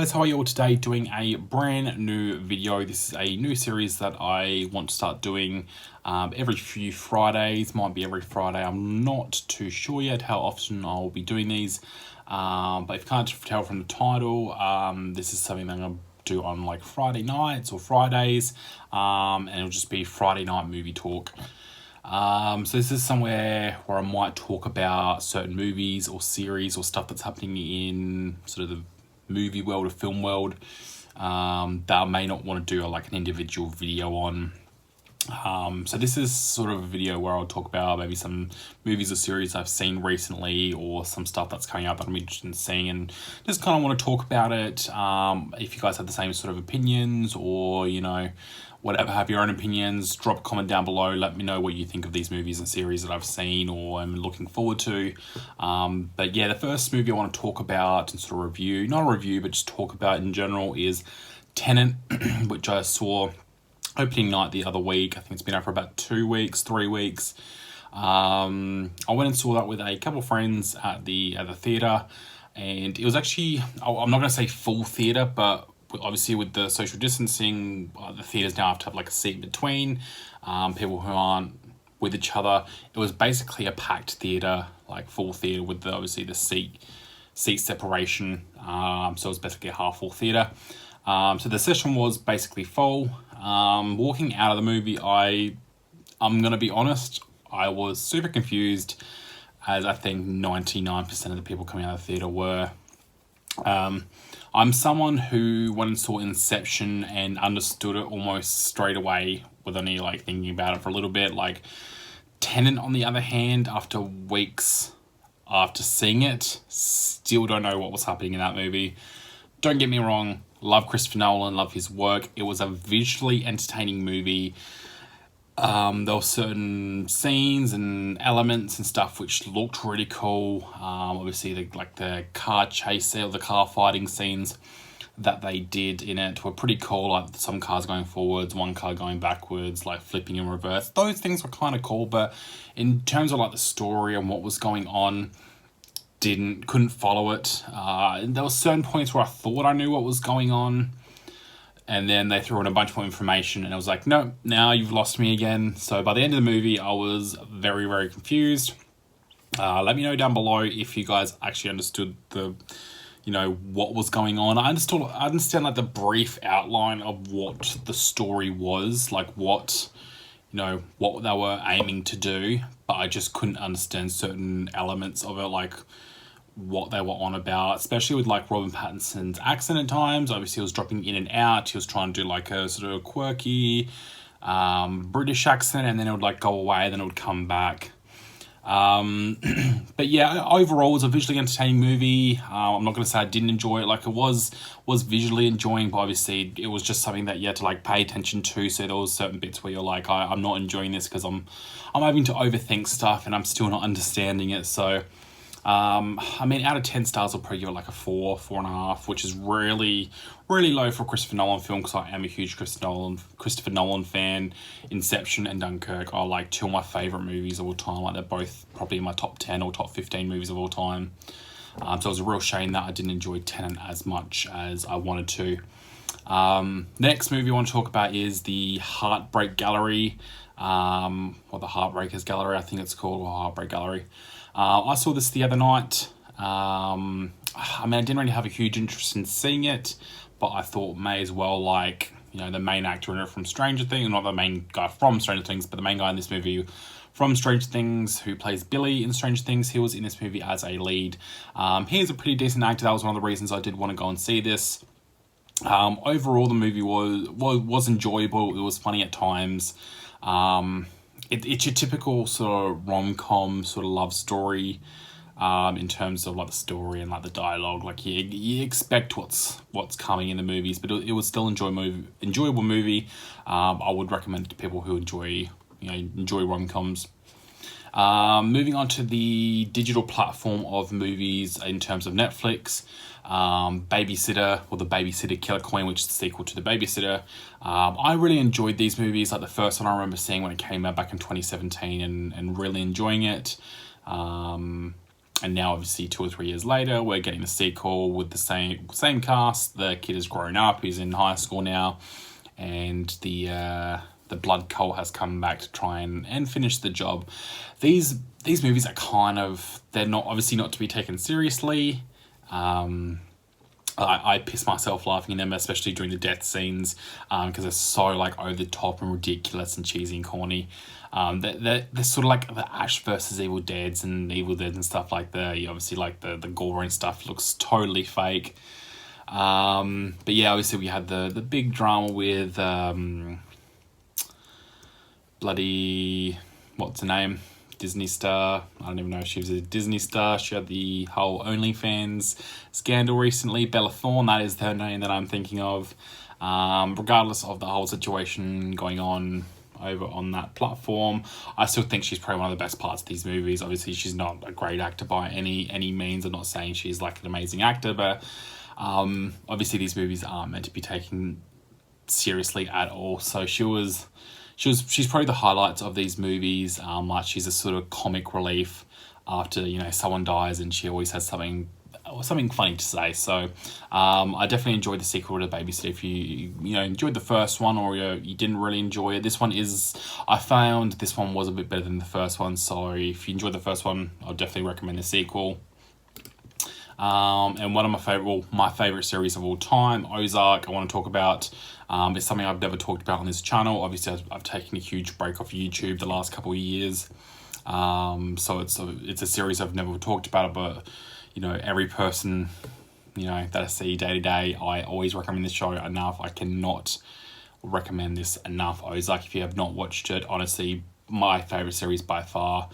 guys, how are you all today? Doing a brand new video. This is a new series that I want to start doing every few Fridays. Might be every Friday. I'm not too sure yet how often I'll be doing these. But if you can't tell from the title, this is something that I'm going to do on like Friday nights or Fridays. And it'll just be Friday night movie talk. So this is somewhere where I might talk about certain movies or series or stuff that's happening in sort of the movie world or film world that I may not want to do like an individual video on. So this is sort of a video where I'll talk about maybe some movies or series I've seen recently or some stuff that's coming out that I'm interested in seeing, and just kind of want to talk about it. If you guys have the same sort of opinions or, you know, whatever, have your own opinions, drop a comment down below. Let me know what you think of these movies and series that I've seen or am looking forward to. But yeah, the first movie I want to talk about and sort of review, not a review, but just talk about in general, is Tenet, which I saw opening night the other week. I think it's been out for about 3 weeks. I went and saw that with a couple of friends at the theatre, and it was actually, I'm not going to say full theatre, but obviously with the social distancing, the theatres now have to have like a seat between people who aren't with each other. It was basically a packed theatre, like full theatre with obviously the seat separation. So it was basically a half full theatre. So the session was basically full. Walking out of the movie, I'm going to be honest, I was super confused, as I think 99% of the people coming out of the theatre were. I'm someone who went and saw Inception and understood it almost straight away with only like thinking about it for a little bit. Like Tenet, on the other hand, after weeks after seeing it, still don't know what was happening in that movie. Don't get me wrong, love Christopher Nolan, love his work. It was a visually entertaining movie. There were certain scenes and elements and stuff which looked really cool. Obviously, the car chase or the car fighting scenes that they did in it were pretty cool. Like some cars going forwards, one car going backwards, like flipping in reverse. Those things were kind of cool, but in terms of like the story and what was going on, couldn't follow it. There were certain points where I thought I knew what was going on, and then they threw in a bunch more information, and I was like, no, now you've lost me again. So by the end of the movie, I was very, very confused. Let me know down below if you guys actually understood what was going on. I understand like the brief outline of what the story was, like what they were aiming to do, but I just couldn't understand certain elements of it, like what they were on about, especially with like Robert Pattinson's accent at times. Obviously, he was dropping in and out. He was trying to do like a sort of quirky British accent, and then it would like go away, then it would come back. But yeah, overall, it was a visually entertaining movie. I'm not going to say I didn't enjoy it. Like it was visually enjoying, but obviously it was just something that you had to like pay attention to. So there was certain bits where you're like, I'm not enjoying this because I'm having to overthink stuff and I'm still not understanding it. So I mean, out of 10 stars, I'll probably give it like a 4.5, which is really, really low for a Christopher Nolan film, because I am a huge Christopher Nolan fan. Inception and Dunkirk are like two of my favourite movies of all time. Like they're both probably in my top 10 or top 15 movies of all time. So it was a real shame that I didn't enjoy Tenet as much as I wanted to. Next movie I want to talk about is the Heartbreak Gallery, or the Heartbreakers Gallery, I think it's called, or Heartbreak Gallery. I saw this the other night. I mean, I didn't really have a huge interest in seeing it, but I thought may as well, like, the main actor in it from Stranger Things, not the main guy from Stranger Things, but the main guy in this movie from Stranger Things, who plays Billy in Stranger Things. He was in this movie as a lead. He is a pretty decent actor. That was one of the reasons I did want to go and see this. Overall, the movie was enjoyable. It was funny at times. It's your typical sort of rom-com sort of love story, in terms of like the story and like the dialogue. Like you expect what's coming in the movies, but it was still enjoyable movie. I would recommend it to people who enjoy rom-coms. Moving on to the digital platform of movies in terms of Netflix, Babysitter, or The Babysitter Killer Queen, which is the sequel to The Babysitter. I really enjoyed these movies. Like the first one I remember seeing when it came out back in 2017 and really enjoying it. And now, obviously, 2 or 3 years later, we're getting the sequel with the same cast. The kid has grown up; he's in high school now, and the blood cult has come back to try and finish the job. These movies are they're not obviously not to be taken seriously. I piss myself laughing in them, especially during the death scenes, because they're so like over the top and ridiculous and cheesy and corny. They're sort of like the Ash versus Evil Deads and Evil Dead and stuff like that. Obviously, like the gore and stuff looks totally fake. But yeah, obviously we had the big drama with bloody, what's her name? Disney star. I don't even know if she was a Disney star. She had the whole OnlyFans scandal recently. Bella Thorne, that is her name that I'm thinking of. Regardless of the whole situation going on over on that platform, I still think she's probably one of the best parts of these movies. Obviously, she's not a great actor by any means. I'm not saying she's like an amazing actor, but obviously these movies aren't meant to be taken seriously at all. So she's probably the highlights of these movies. Like she's a sort of comic relief after someone dies, and she always has something funny to say. So I definitely enjoyed the sequel to Babysitter. If you enjoyed the first one, or you didn't really enjoy it, I found this one was a bit better than the first one. So if you enjoyed the first one, I'll definitely recommend the sequel. And one of my favorite series of all time, Ozark, I want to talk about. It's something I've never talked about on this channel. Obviously, I've taken a huge break off YouTube the last couple of years. So it's a series I've never talked about, but every person that I see day to day, I always recommend this show enough. I cannot recommend this enough. Ozark, if you have not watched it, honestly, my favorite series by far.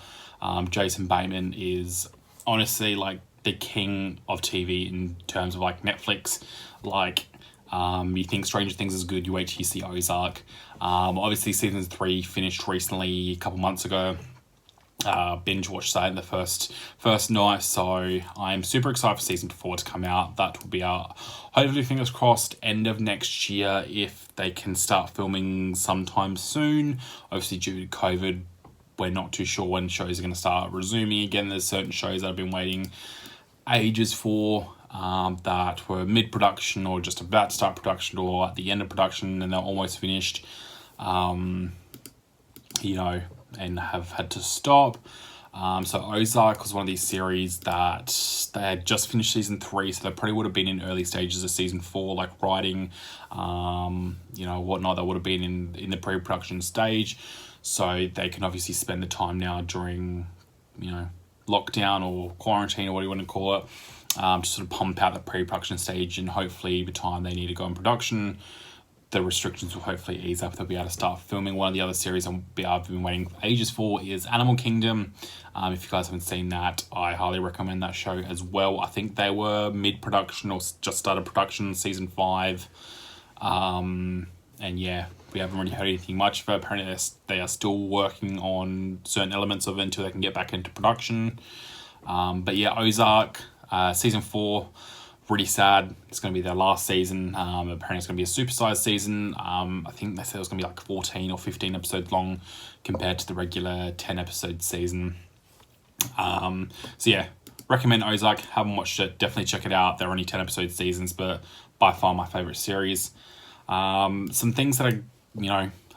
Jason Bateman is honestly like the king of TV in terms of like Netflix. Like you think Stranger Things is good, you wait till you see Ozark. Obviously season 3 finished recently a couple months ago. Binge watched that in the first night, so I'm super excited for season 4 to come out. That will be out, hopefully, fingers crossed, end of next year, if they can start filming sometime soon. Obviously due to COVID, we're not too sure when shows are going to start resuming again. There's certain shows that I've been waiting ages for, that were mid-production or just about to start production or at the end of production and they're almost finished, and have had to stop. So Ozark was one of these series that they had just finished season 3, so they probably would have been in early stages of season 4, like writing, whatnot. That would have been in the pre-production stage, so they can obviously spend the time now during, lockdown or quarantine or what you want to call it, to sort of pump out the pre-production stage, and hopefully by the time they need to go in production, the restrictions will hopefully ease up. They'll be able to start filming. One of the other series I've been waiting for ages for is Animal Kingdom. If you guys haven't seen that, I highly recommend that show as well. I think they were mid-production or just started production season 5. And yeah, we haven't really heard anything much of it. Apparently they are still working on certain elements of it until they can get back into production. But yeah, Ozark, season 4, really sad. It's going to be their last season. Apparently it's going to be a supersized season. I think they said it was going to be like 14 or 15 episodes long compared to the regular 10 episode season. So yeah, recommend Ozark. Haven't watched it, definitely check it out. They're only 10 episode seasons, but by far my favorite series. Some things that are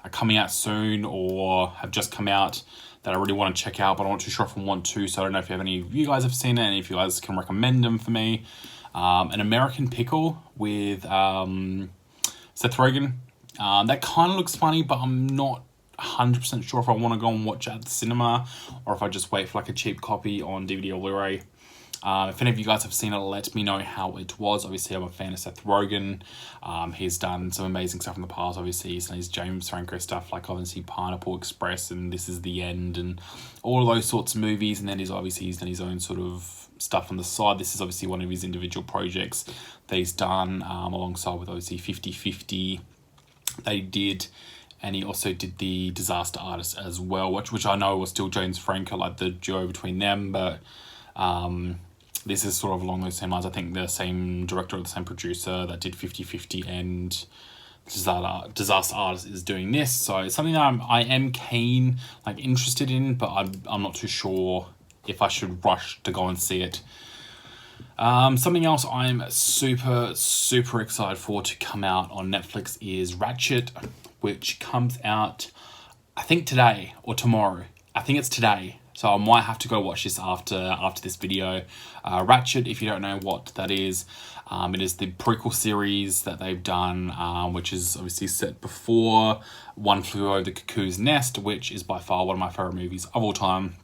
coming out soon or have just come out that I really want to check out, but I'm not too sure if I want to, so I don't know if any of you guys have seen it and if you guys can recommend them for me. An American Pickle with Seth Rogen. That kind of looks funny, but I'm not 100% sure if I want to go and watch it at the cinema or if I just wait for like a cheap copy on DVD or Blu-ray. If any of you guys have seen it, let me know how it was. Obviously, I'm a fan of Seth Rogen. He's done some amazing stuff in the past. Obviously, he's done his James Franco stuff, like obviously Pineapple Express and This Is the End and all of those sorts of movies. And then he's done his own sort of stuff on the side. This is obviously one of his individual projects that he's done, alongside with obviously 50-50 they did. And he also did the Disaster Artist as well, which I know was still James Franco, like the duo between them, but this is sort of along those same lines. I think the same director or the same producer that did 50-50 and Disaster Artist is doing this. So it's something that I am keen, like interested in, but I'm not too sure if I should rush to go and see it. Something else I'm super excited for to come out on Netflix is Ratchet, which comes out, I think today or tomorrow. I think it's today. So I might have to go watch this after this video. Ratchet, if you don't know what that is, it is the prequel series that they've done, which is obviously set before One Flew Over the Cuckoo's Nest, which is by far one of my favorite movies of all time,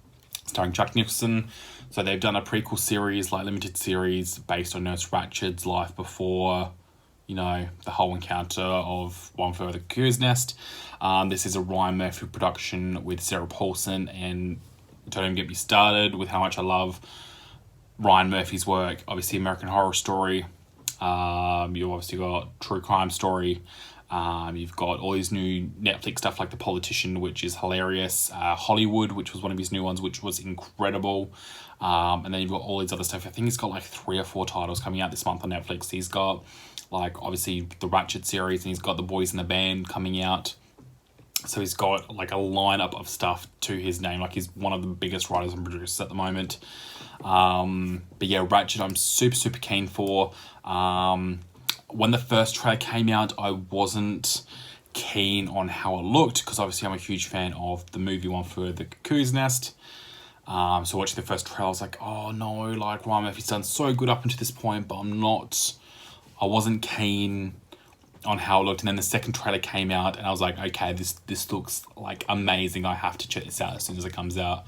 starring Jack Nicholson. So they've done a prequel series, like limited series, based on Nurse Ratchet's life before, you know, the whole encounter of One Flew Over the Cuckoo's Nest. This is a Ryan Murphy production with Sarah Paulson, and don't even get me started with how much I love Ryan Murphy's work. Obviously, American Horror Story. You've obviously got True Crime Story. You've got all these new Netflix stuff like The Politician, which is hilarious. Hollywood, which was one of his new ones, which was incredible. And then you've got all these other stuff. I think he's got like 3 or 4 titles coming out this month on Netflix. He's got like obviously the Ratchet series, and he's got The Boys in the Band coming out. So he's got like a lineup of stuff to his name. Like he's one of the biggest writers and producers at the moment. But yeah, Ratchet I'm super keen for. When the first trailer came out, I wasn't keen on how it looked, because obviously I'm a huge fan of the movie One Flew Over the Cuckoo's Nest. So watching the first trailer, I was like, oh no, like Ryan Murphy's done so good up until this point, but I wasn't keen on how it looked. And then the second trailer came out, and I was like, okay, this looks like amazing. I have to check this out as soon as it comes out.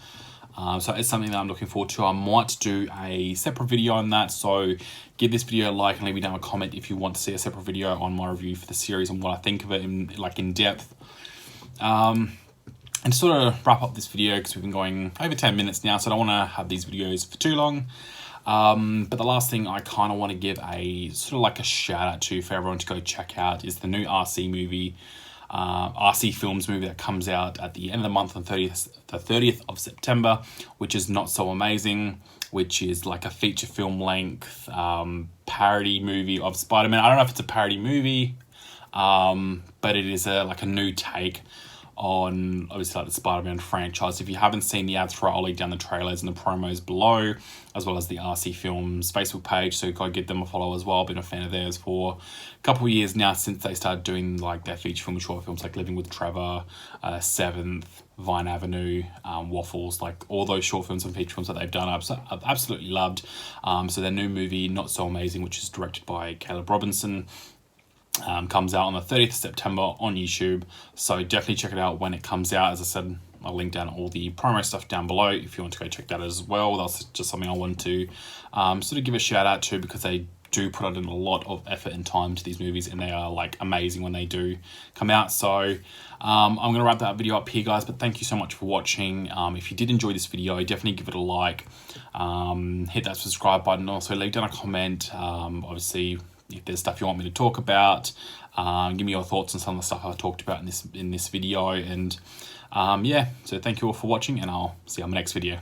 So it's something that I'm looking forward to. I might do a separate video on that, so give this video a like and leave me down a comment if you want to see a separate video on my review for the series and what I think of it in depth. And to sort of wrap up this video, because we've been going over 10 minutes now, so I don't want to have these videos for too long. But the last thing I kind of want to give a sort of like a shout out to for everyone to go check out is the new RC movie, RC Films movie that comes out at the end of the month on the 30th of September, which is Not So Amazing, which is like a feature film length parody movie of Spider-Man. I don't know if it's a parody movie, but it is like a new take on obviously like the Spider-Man franchise. If you haven't seen the ads for it, I'll leave down the trailers and the promos below, as well as the RC Films Facebook page, so go give them a follow as well. I've been a fan of theirs for a couple of years now, since they started doing like their feature film and short films like Living with Trevor, Seventh, Vine Avenue, Waffles, like all those short films and feature films that they've done, I've absolutely loved. So their new movie, Not So Amazing, which is directed by Caleb Robinson, comes out on the 30th of September on YouTube, so definitely check it out when it comes out. As I said, I'll link down all the promo stuff down below if you want to go check that as well. That's just something I wanted to sort of give a shout out to, because they do put in a lot of effort and time to these movies, and they are like amazing when they do come out. So I'm going to wrap that video up here, guys, but thank you so much for watching. If you did enjoy this video, definitely give it a like, hit that subscribe button, also leave down a comment. Obviously, if there's stuff you want me to talk about, give me your thoughts on some of the stuff I talked about in this video. And yeah, so thank you all for watching, and I'll see you on the next video.